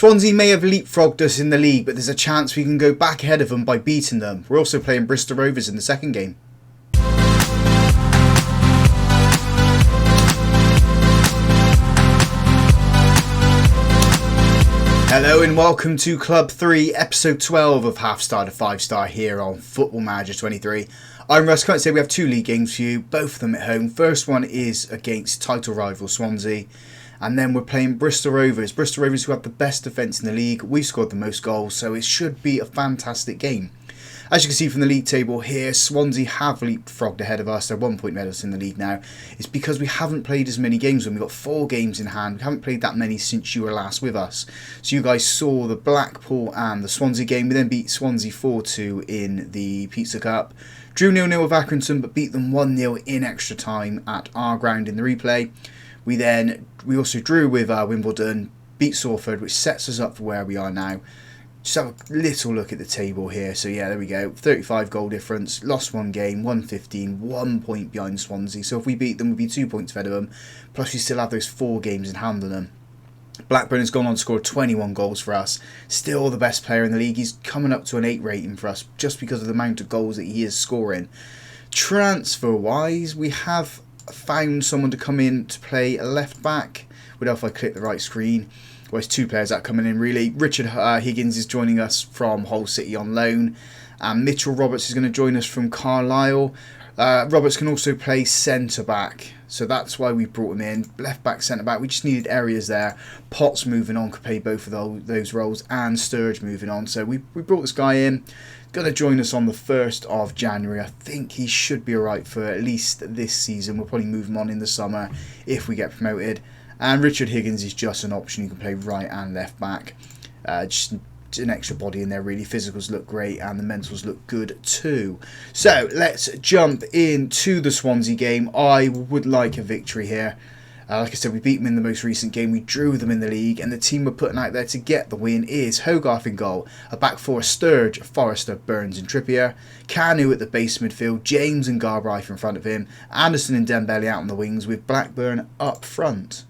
Swansea may have leapfrogged us in the league, but there's a chance we can go back ahead of them by beating them. We're also playing Bristol Rovers in the second game. Hello and welcome to Club 3, episode 12 of Half Star to 5 Star here on Football Manager 23. I'm Russ. Can't say we have two league games for you, both of them at home. First one is against title rival Swansea, and then we're playing Bristol Rovers. Bristol Rovers, who have the best defence in the league. We've scored the most goals, so it should be a fantastic game. As you can see from the league table here, Swansea have leapfrogged ahead of us. They're 1 point ahead of us in the league now. It's because we haven't played as many games when we've got 4 games in hand. We haven't played that many since you were last with us. So you guys saw the Blackpool and the Swansea game. We then beat Swansea 4-2 in the Pizza Cup. Drew 0-0 with Accrington, but beat them 1-0 in extra time at our ground in the replay. We also drew with Wimbledon, beat Salford, which sets us up for where we are now. Just have a little look at the table here. So yeah, there we go. 35 goal difference. Lost one game, 115, 1 point behind Swansea. So if we beat them, we'd be 2 points ahead of them. Plus we still have those 4 games in hand on them. Blackburn has gone on to score 21 goals for us. Still the best player in the league. He's coming up to an 8 rating for us just because of the amount of goals that he is scoring. Transfer-wise, we have found someone to come in to play a left back. Without if I click the right screen. Well, there's 2 players that are coming in really. Richard Higgins is joining us from Hull City on loan. And Mitchell Roberts is going to join us from Carlisle. Roberts can also play centre-back. So that's why we brought him in. Left-back, centre-back. We just needed areas there. Potts moving on could play both of those roles. And Sturge moving on. So we brought this guy in. Going to join us on the 1st of January. I think he should be alright for at least this season. We'll probably move him on in the summer if we get promoted. And Richard Higgins is just an option. You can play right and left back. Just an extra body in there really. Physicals look great and the mentals look good too. So let's jump into the Swansea game. I would like a victory here. Like I said, we beat them in the most recent game. We drew them in the league, and the team we're putting out there to get the win is Hogarth in goal. A back four: Sturge, Forrester, Burns and Trippier. Kanu at the base midfield. James and Garbright in front of him. Anderson and Dembele out on the wings with Blackburn up front.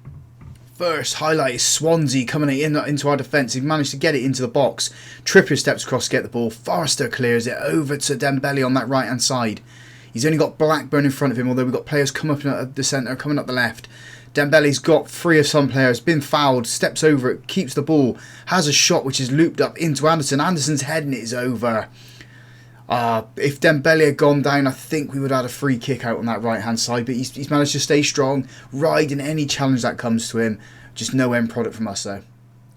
First highlight is Swansea coming into our defence. They've managed to get it into the box. Trippier steps across to get the ball. Forrester clears it over to Dembele on that right hand side. He's only got Blackburn in front of him, although we've got players coming up the centre, coming up the left. Dembele's got 3 of some players, been fouled, steps over it, keeps the ball, has a shot which is looped up into Anderson. Anderson's head and it is over. If Dembele had gone down, I think we would have had a free kick out on that right hand side, but he's managed to stay strong, riding any challenge that comes to him. Just no end product from us though.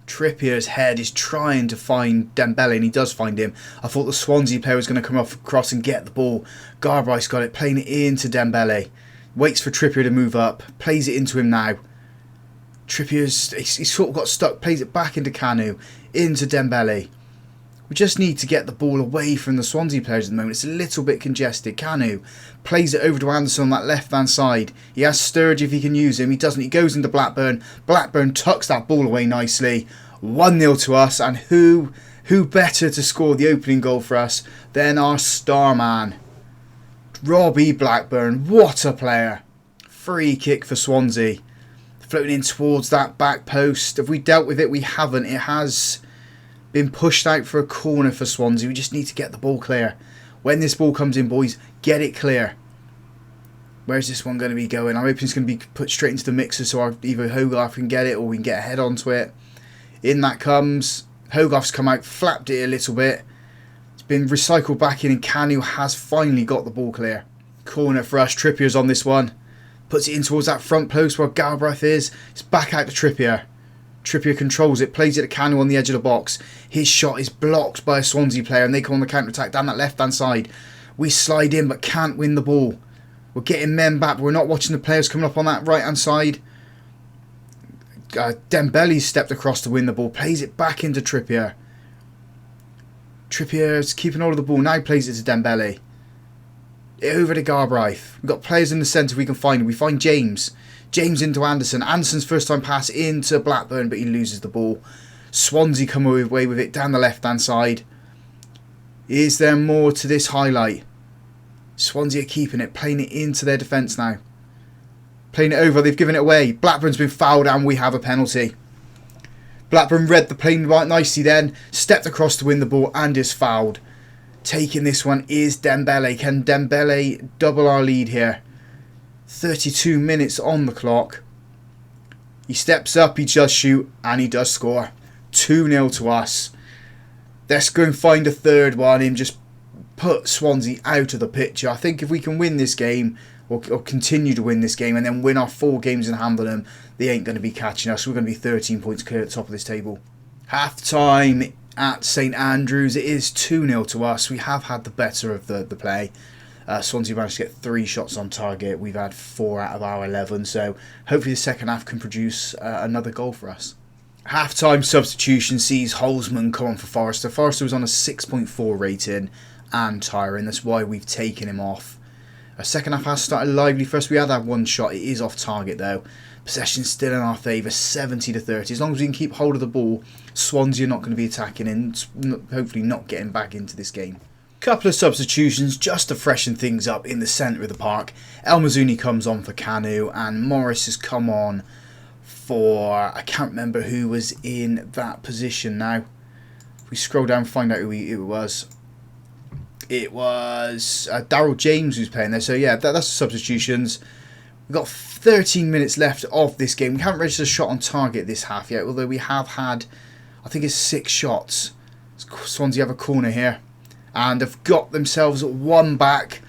Trippier's head is trying to find Dembele, and he does find him. I thought the Swansea player was going to come off across and get the ball. Garbright's got it, playing it into Dembele. Waits for Trippier to move up, plays it into him now. He's sort of got stuck, plays it back into Kanu, into Dembele. We just need to get the ball away from the Swansea players at the moment. It's a little bit congested. Kanu plays it over to Anderson on that left-hand side. He has Sturge if he can use him. He doesn't. He goes into Blackburn. Blackburn tucks that ball away nicely. 1-0 to us. And who better to score the opening goal for us than our star man, Robbie Blackburn. What a player. Free kick for Swansea. Floating in towards that back post. Have we dealt with it? We haven't. It has been pushed out for a corner for Swansea. We just need to get the ball clear. When this ball comes in, boys, get it clear. Where's this one going to be going? I'm hoping it's going to be put straight into the mixer so either Hogarth can get it or we can get a head onto it. In that comes. Hogarth's come out, flapped it a little bit. It's been recycled back in, and Kanu has finally got the ball clear. Corner for us. Trippier's on this one. Puts it in towards that front post where Galbraith is. It's back out to Trippier. Trippier controls it, plays it to Kanu on the edge of the box. His shot is blocked by a Swansea player, and they come on the counter-attack down that left-hand side. We slide in but can't win the ball. We're getting men back, but we're not watching the players coming up on that right-hand side. Dembele stepped across to win the ball, plays it back into Trippier. Trippier's keeping hold of the ball, now plays it to Dembele. Over to Garbright. We've got players in the centre we can find. We find James. James into Anderson. Anderson's first time pass into Blackburn, but he loses the ball. Swansea come away with it down the left-hand side. Is there more to this highlight? Swansea are keeping it, playing it into their defence now. Playing it over, they've given it away. Blackburn's been fouled and we have a penalty. Blackburn read the play right nicely then, stepped across to win the ball and is fouled. Taking this one is Dembele. Can Dembele double our lead here? 32 minutes on the clock. He steps up, he does shoot, and he does score. 2-0 to us. Let's go and find a third one and just put Swansea out of the picture. I think if we can win this game, or continue to win this game, and then win our 4 games and handle them, they ain't going to be catching us. We're going to be 13 points clear at the top of this table. Half time at St Andrews. It is 2-0 to us. We have had the better of the play. Swansea managed to get 3 shots on target. We've had 4 out of our 11. So hopefully the second half can produce another goal for us. Half-time substitution sees Holzman come on for Forrester. Forrester was on a 6.4 rating and tiring. That's why we've taken him off. Our second half has started lively for us. We had that 1 shot. It is off target though. Possession still in our favour, 70-30. As long as we can keep hold of the ball, Swansea are not going to be attacking and hopefully not getting back into this game. Couple of substitutions just to freshen things up in the centre of the park. El Mazzuni comes on for Kanu and Morris has come on for, I can't remember who was in that position now. If we scroll down and find out who it was. It was Daryl James who's playing there. So yeah, that's the substitutions. We've got 13 minutes left of this game. We haven't registered a shot on target this half yet, although we have had, I think it's 6 shots. Swansea have a corner here and have got themselves 1 back.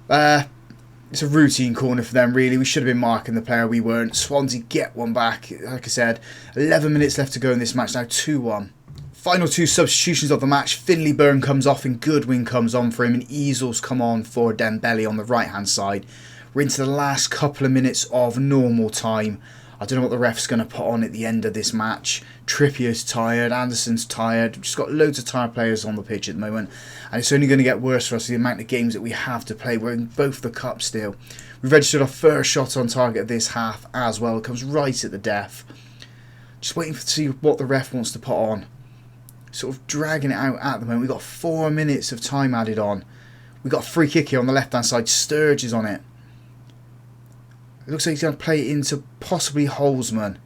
It's a routine corner for them really. We should have been marking the player, we weren't. Swansea get 1 back. Like I said, 11 minutes left to go in this match now, 2-1. Final 2 substitutions of the match. Finley Byrne comes off and Goodwin comes on for him, and Easels come on for Dembele on the right hand side. We're into the last couple of minutes of normal time. I don't know what the ref's going to put on at the end of this match. Trippier's tired, Anderson's tired. We've just got loads of tired players on the pitch at the moment. And it's only going to get worse for us, the amount of games that we have to play. We're in both the cups still. We've registered our first shot on target of this half as well. It comes right at the death. Just waiting to see what the ref wants to put on. Sort of dragging it out at the moment. We've got 4 minutes of time added on. We've got a free kick here on the left hand side. Sturge is on it. It looks like he's going to play it into possibly Holzman.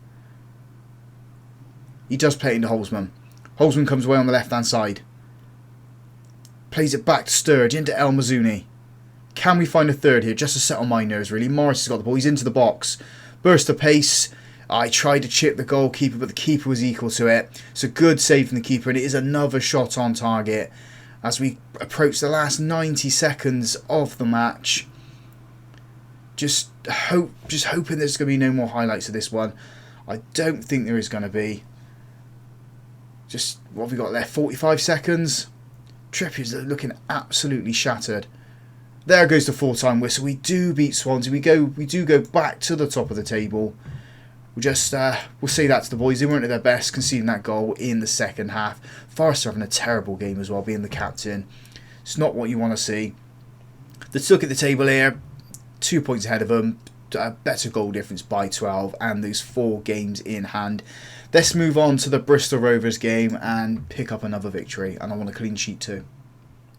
He does play it into Holzman. Holzman comes away on the left hand side. Plays it back to Sturge, into El Mazzuni. Can we find a third here? Just to set on my nerves really. Morris has got the ball. He's into the box. Burst of pace. I tried to chip the goalkeeper, but the keeper was equal to it. It's a good save from the keeper, and it is another shot on target as we approach the last 90 seconds of the match. Just hoping there's going to be no more highlights of this one. I don't think there is going to be. Just, what have we got left? 45 seconds. Trippier's looking absolutely shattered. There goes the full-time whistle. We do beat Swansea. We do go back to the top of the table. We'll say that to the boys. They weren't at their best, conceding that goal in the second half. Forrester having a terrible game as well, being the captain. It's not what you want to see. Let's look at the table here. 2 points ahead of them, better goal difference by 12, and those 4 games in hand. Let's move on to the Bristol Rovers game and pick up another victory, and I want a clean sheet too.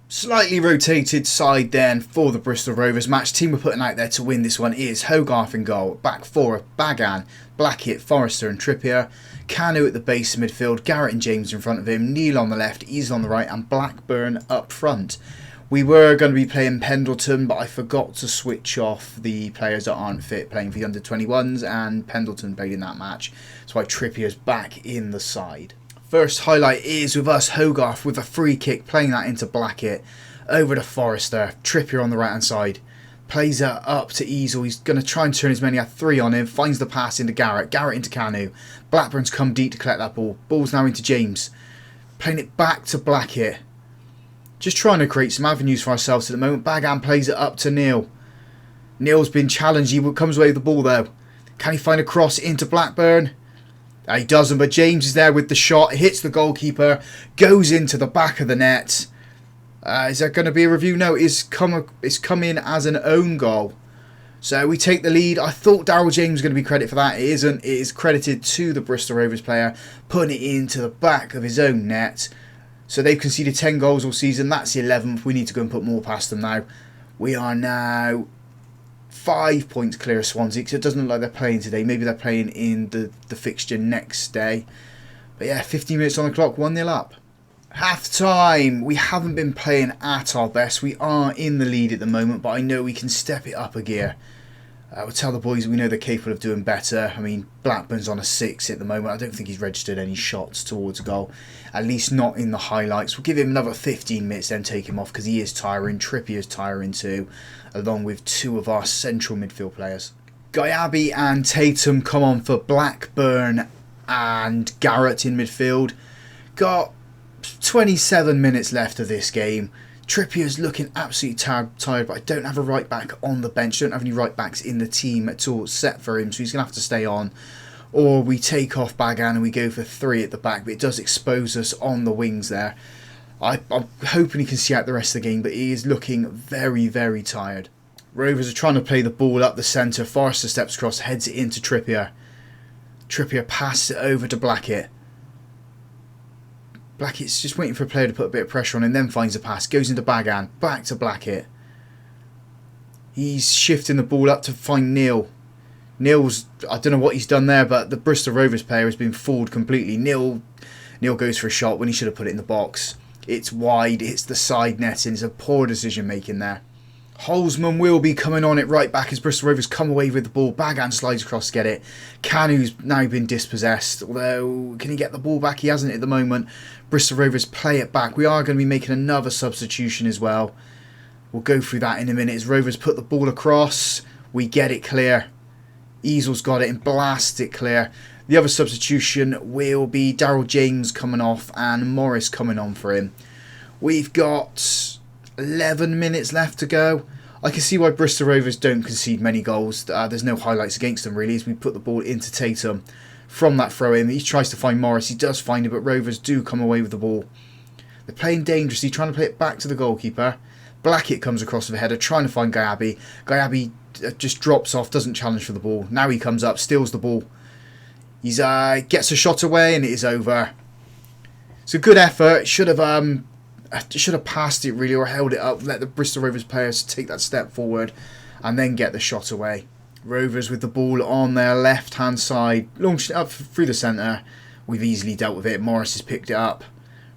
Slightly rotated side then for the Bristol Rovers match. Team we're putting out there to win this one is Hogarth in goal, back 4 of Bagan, Blackett, Forrester and Trippier, Kanu at the base of midfield, Garrett and James in front of him, Neil on the left, Easel on the right and Blackburn up front. We were going to be playing Pendleton, but I forgot to switch off the players that aren't fit playing for the under-21s, and Pendleton played in that match. That's why Trippier's back in the side. First highlight is with us, Hogarth with a free kick, playing that into Blackett. Over to Forrester, Trippier on the right hand side. Plays it up to Easel, he's going to try and turn his men, he had 3 on him. Finds the pass into Garrett, Garrett into Kanu. Blackburn's come deep to collect that ball. Ball's now into James. Playing it back to Blackett. Just trying to create some avenues for ourselves at the moment. Bagan plays it up to Neil. Neil's been challenged. He comes away with the ball though. Can he find a cross into Blackburn? He doesn't, but James is there with the shot. Hits the goalkeeper. Goes into the back of the net. Is there going to be a review? No, it's come in as an own goal. So we take the lead. I thought Daryl James was going to be credited for that. It isn't. It is credited to the Bristol Rovers player. Putting it into the back of his own net. So they've conceded 10 goals all season. That's the 11th. We need to go and put more past them now. We are now 5 points clear of Swansea, because it doesn't look like they're playing today. Maybe they're playing in the fixture next day. But yeah, 15 minutes on the clock, 1-0 up. Half time. We haven't been playing at our best. We are in the lead at the moment, but I know we can step it up a gear. We'll tell the boys we know they're capable of doing better. I mean, Blackburn's on a 6 at the moment. I don't think he's registered any shots towards a goal. At least not in the highlights. We'll give him another 15 minutes, then take him off because he is tiring. Trippier's tiring too, along with 2 of our central midfield players. Gyabi and Tatum come on for Blackburn and Garrett in midfield. Got 27 minutes left of this game. Trippier's looking absolutely tired, but I don't have a right back on the bench. Don't have any right backs in the team at all set for him, so he's going to have to stay on. Or we take off Bagan and we go for 3 at the back, but it does expose us on the wings there. I'm hoping he can see out the rest of the game, but he is looking very, very tired. Rovers are trying to play the ball up the centre. Forrester steps across, heads it into Trippier. Trippier passes it over to Blackett. Blackett's just waiting for a player to put a bit of pressure on him, then finds a pass, goes into Bagan, back to Blackett. He's shifting the ball up to find Neil. Neil's, I don't know what he's done there, but the Bristol Rovers player has been fooled completely. Neil goes for a shot when he should have put it in the box. It's wide, it's the side netting, it's a poor decision making there. Holzman will be coming on it right back as Bristol Rovers come away with the ball. Bagan slides across to get it. Canu's now been dispossessed, although can he get the ball back? He hasn't at the moment. Bristol Rovers play it back. We are going to be making another substitution as well. We'll go through that in a minute as Rovers put the ball across. We get it clear. Easel's got it and blasts it clear. The other substitution will be Daryl James coming off and Morris coming on for him. We've got 11 minutes left to go. I can see why Bristol Rovers don't concede many goals. There's no highlights against them really as we put the ball into Tatum. From that throw in, he tries to find Morris. He does find it, but Rovers do come away with the ball. They're playing dangerously, trying to play it back to the goalkeeper. Blackett comes across with a header, trying to find Gyabi. Gyabi just drops off, doesn't challenge for the ball. Now he comes up, steals the ball. He gets a shot away and it is over. It's a good effort. Should have passed it really or held it up, let the Bristol Rovers players take that step forward and then get the shot away. Rovers with the ball on their left hand side, launched it up through the centre. We've easily dealt with it. Morris has picked it up,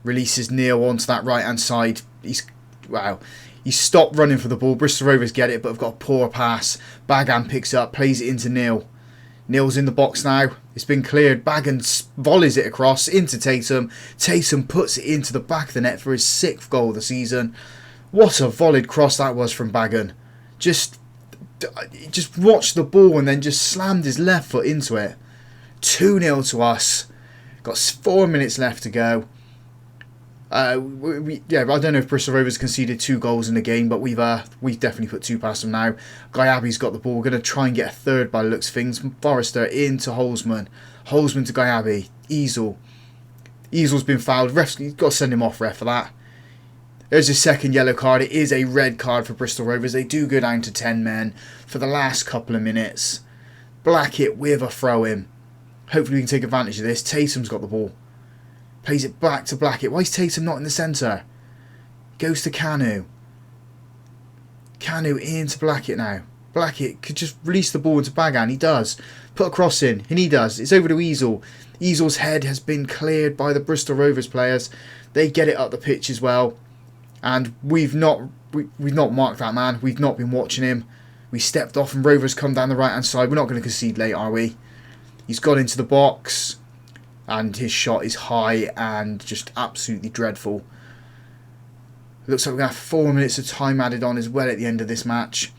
releases Neil onto that right hand side. He's stopped running for the ball. Bristol Rovers get it but have got a poor pass. Bagan picks it up, plays it into Neil. Neil's in the box now. It's been cleared. Bagan volleys it across into Tatum. Tatum puts it into the back of the net for his 6th goal of the season. What a volleyed cross that was from Bagan. Just watched the ball and then just slammed his left foot into it. 2-0 to us. Got 4 minutes left to go. I don't know if Bristol Rovers conceded 2 goals in the game, but we've definitely put 2 past them now. Gyabi's got the ball. We're going to try and get a 3rd by the looks of things. Forrester into Holzman. Holzman to Gyabi. Easel's been fouled. You've got to send him off, ref, for that. There's a 2nd yellow card. It is a red card for Bristol Rovers. They do go down to 10 men for the last couple of minutes. Blackett with a throw-in. Hopefully we can take advantage of this. Tatum's got the ball. Plays it back to Blackett. Why is Tatum not in the centre? Goes to Canu. Canu into Blackett now. Blackett could just release the ball into Bagan. He does. Put a cross in. And he does. It's over to Easel. Easel's head has been cleared by the Bristol Rovers players. They get it up the pitch as well. And we've not marked that man. We've not been watching him. We stepped off and Rovers come down the right hand side. We're not going to concede late, are we? He's got into the box. And his shot is high and just absolutely dreadful. It looks like we're going to have 4 minutes of time added on as well at the end of this match.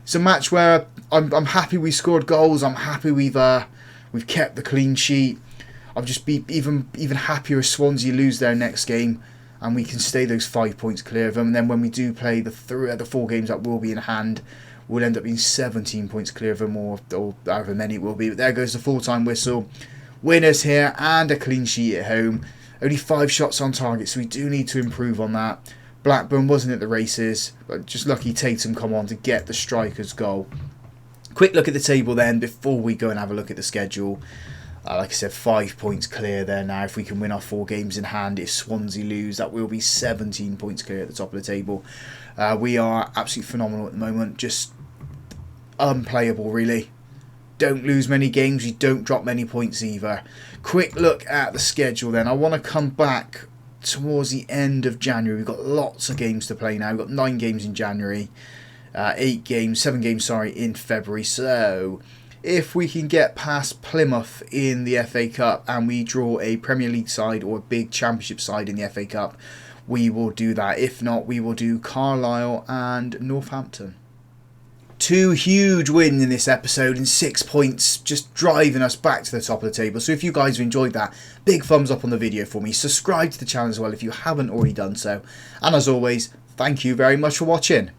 It's a match where I'm happy we scored goals. I'm happy we've kept the clean sheet. I'll just be even happier if Swansea lose their next game and we can stay those 5 points clear of them. And then when we do play the 4 games that will be in hand, we'll end up being 17 points clear of them or however many it will be. But there goes the full-time whistle. Winners here and a clean sheet at home. Only 5 shots on target, so we do need to improve on that. Blackburn wasn't at the races, but just lucky Tatum come on to get the striker's goal. Quick look at the table then before we go and have a look at the schedule. Like I said, 5 points clear there now. If we can win our 4 games in hand, if Swansea lose, that will be 17 points clear at the top of the table. We are absolutely phenomenal at the moment. Just unplayable, really. don't lose many games, you don't drop many points either. Quick look at the schedule then. I want to come back towards the end of January. We've got lots of games to play now. We've got 9 games in January, 7 games in February. So if we can get past Plymouth in the FA Cup and we draw a Premier League side or a big Championship side in the FA Cup, we will do that. If not, we will do Carlisle and Northampton. 2 huge wins in this episode and 6 points, just driving us back to the top of the table. So if you guys have enjoyed that, big thumbs up on the video for me. Subscribe to the channel as well if you haven't already done so. And as always, thank you very much for watching.